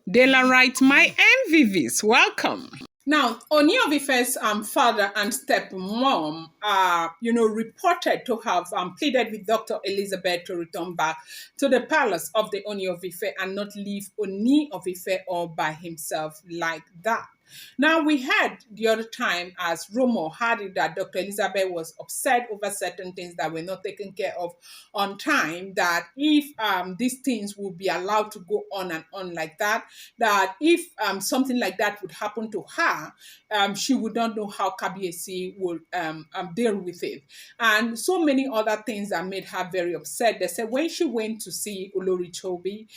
Deola writes, my MVVs, welcome. Now, Ooni of Ife's father and stepmom are, reported to have pleaded with Dr. Elizabeth to return back to the palace of the Ooni of Ife and not leave Ooni of Ife all by himself like that. Now, we heard the other time as Romo had it that Dr. Elizabeth was upset over certain things that were not taken care of on time, that if these things will be allowed to go on and on like that, that if something like that would happen to her, she would not know how Kabiasi would deal with it. And so many other things that made her very upset. They said when she went to see Olori Toby,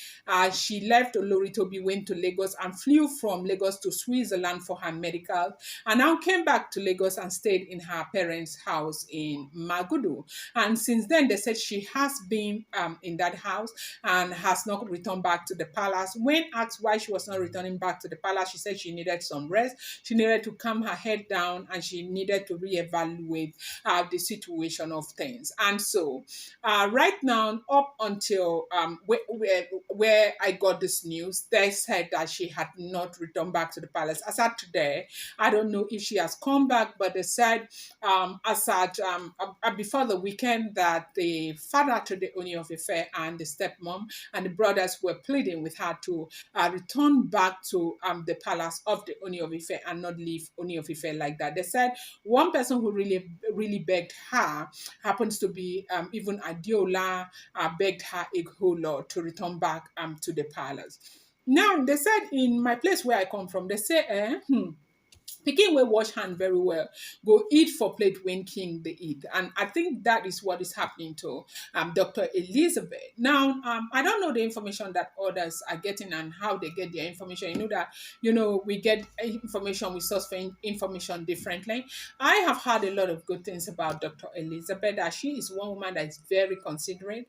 she left Olori Toby, went to Lagos and flew from Lagos to Switzerland for her medical, and now came back to Lagos and stayed in her parents' house in Magudu. And since then, they said she has been in that house and has not returned back to the palace. When asked why she was not returning back to the palace, she said she needed some rest. She needed to calm her head down and she needed to reevaluate the situation of things. And so, right now, up until where I got this news, they said that she had not returned back to the palace. As at today, I don't know if she has come back, but they said before the weekend that the father to the Ooni of Ife and the stepmom and the brothers were pleading with her to return back to the palace of the Ooni of Ife and not leave Ooni of Ife like that. They said one person who really begged her happens to be even Deola begged her a whole lot to return back to the palace. Now, they said in my place where I come from, they say, pikin will wash hand very well, go eat for plate when king they eat. And I think that is what is happening to Dr. Elizabeth. Now, I don't know the information that others are getting and how they get their information. You know that, we get information, we source for information differently. I have heard a lot of good things about Dr. Elizabeth, that she is one woman that is very considerate.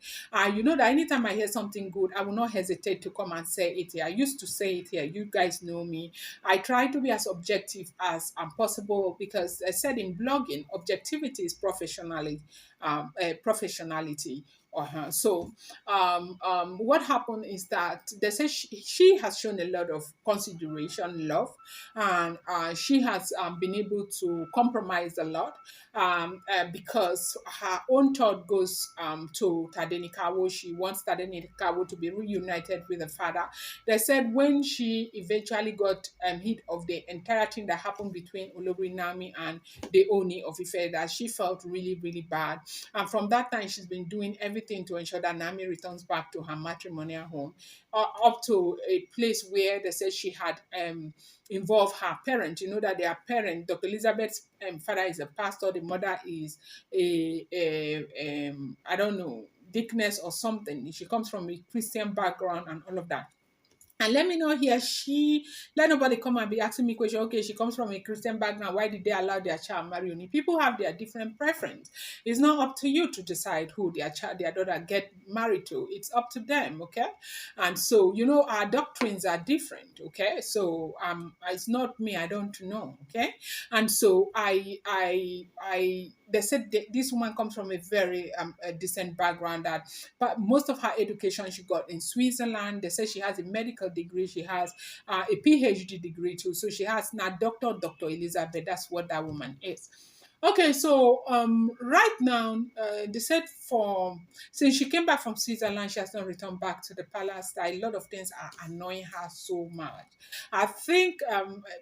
You know that anytime I hear something good, I will not hesitate to come and say it here. I used to say it here. You guys know me. I try to be as objective as possible because I said in blogging, objectivity is professionality. So what happened is that they say she has shown a lot of consideration, love, and she has been able to compromise a lot because her own thought goes to Tadenikawo. She wants Tadenikawo to be reunited with the father. They said when she eventually got hit of the entire thing that happened between Olori Naomi and the Ooni of Ife, that she felt really, really bad. And from that time, she's been doing everything to ensure that Naomi returns back to her matrimonial home, up to a place where they said she had involved her parents. You know that their parent, Dr. Elizabeth's father is a pastor, the mother is I don't know, deaconess or something. She comes from a Christian background and all of that. And let me know here, let nobody come and be asking me question. Okay, she comes from a Christian background. Why did they allow their child marry Ooni? People have their different preference. It's not up to you to decide who their daughter get married to. It's up to them, okay? And so, our doctrines are different, okay? So, it's not me. I don't know, okay? And so, they said this woman comes from a very a decent background, that but most of her education she got in Switzerland. They say she has a medical degree, she has a PhD degree too. So she has now Dr. Elizabeth. That's what that woman is. Okay, so right now, they said since she came back from Switzerland, she has not returned back to the palace. That a lot of things are annoying her so much. I think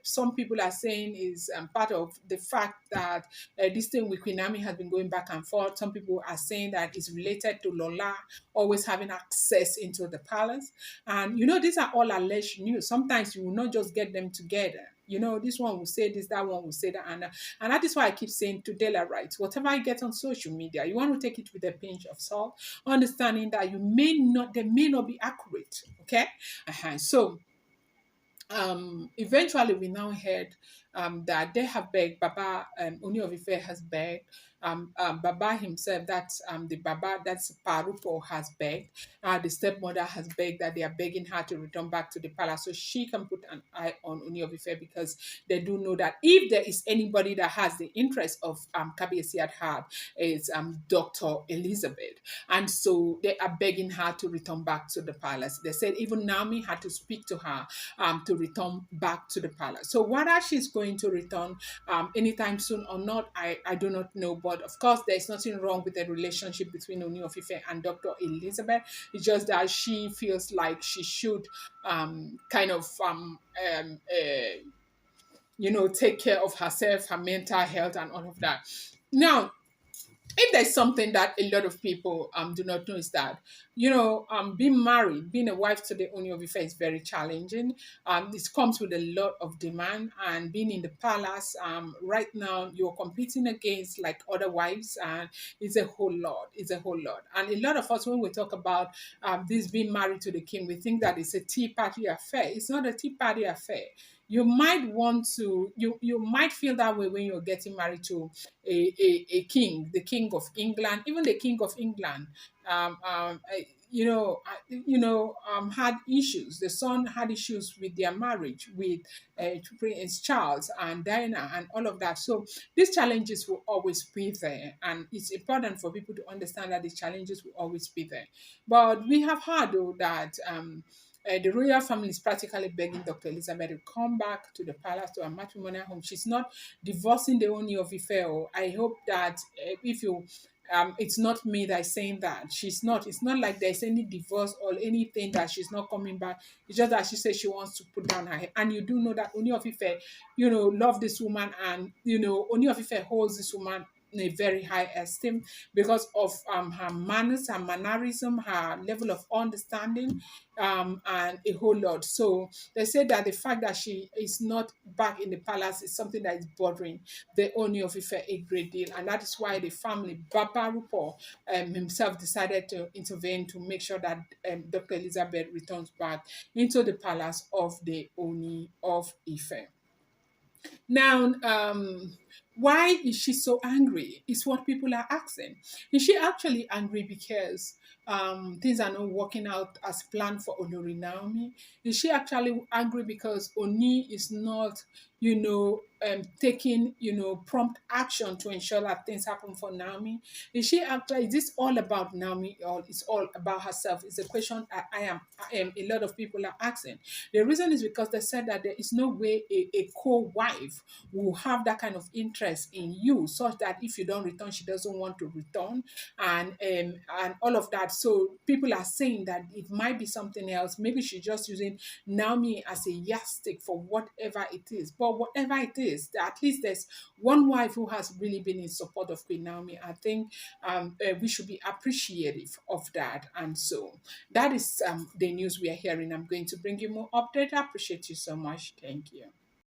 some people are saying is part of the fact that this thing with Queen Naomi has been going back and forth. Some people are saying that it's related to Lola always having access into the palace. And these are all alleged news. Sometimes you will not just get them together. This one will say this, that one will say that. And that is why I keep saying to Dela Rights, whatever I get on social media, you want to take it with a pinch of salt, understanding that they may not be accurate. Okay? So eventually we now heard that they have begged, Baba Ooni of Ife has begged Baba himself, that's the Baba, that's Parupo, has begged. The stepmother has begged that they are begging her to return back to the palace so she can put an eye on Ooni of Ife, because they do know that if there is anybody that has the interest of Kabiasi at heart, it's Dr. Elizabeth. And so they are begging her to return back to the palace. They said even Naomi had to speak to her to return back to the palace. So whether she's going to return anytime soon or not, I do not know. But of course, there's nothing wrong with the relationship between Ooni of Ife and Dr. Elizabeth. It's just that she feels like she should kind of take care of herself, her mental health, and all of that. Now, if there's something that a lot of people do not know, is that being married, being a wife to the Ooni of Ife is very challenging. This comes with a lot of demand, and being in the palace right now, you're competing against like other wives, and it's a whole lot. It's a whole lot, and a lot of us, when we talk about this being married to the king, we think that it's a tea party affair. It's not a tea party affair. You might want to, you might feel that way when you're getting married to a king, the king of England, even the king of England. Had issues. The son had issues with their marriage with Prince Charles and Diana and all of that. So these challenges will always be there, and it's important for people to understand that these challenges will always be there. But we have heard though that. The royal family is practically begging Dr. Elizabeth to come back to the palace, to her matrimonial home. She's not divorcing the Ooni of Ife. I hope that if you it's not me that's saying that. She's not. It's not like there's any divorce or anything that she's not coming back. It's just that she says she wants to put down her head. And you do know that Ooni of Ife, love this woman, and Ooni of Ife holds this woman in a very high esteem because of her manners, her mannerism, her level of understanding, and a whole lot. So they say that the fact that she is not back in the palace is something that is bothering the Ooni of Ife a great deal, and that is why the family, Baba Rupo himself, decided to intervene to make sure that Dr. Elizabeth returns back into the palace of the Ooni of Ife. Now, why is she so angry? Is what people are asking. Is she actually angry because things are not working out as planned for Olori Naomi? Is she actually angry because Oni is not, taking, prompt action to ensure that things happen for Naomi? Is this all about Naomi, or it's all about herself? It's a question I am a lot of people are asking. The reason is because they said that there is no way a co-wife will have that kind of interest in you, such that if you don't return, she doesn't want to return, and all of that. So people are saying that it might be something else. Maybe she's just using Naomi as a yardstick for whatever it is. But whatever it is, at least there's one wife who has really been in support of Queen Naomi. I think we should be appreciative of that. And so that is the news we are hearing. I'm going to bring you more update. I appreciate you so much. Thank you.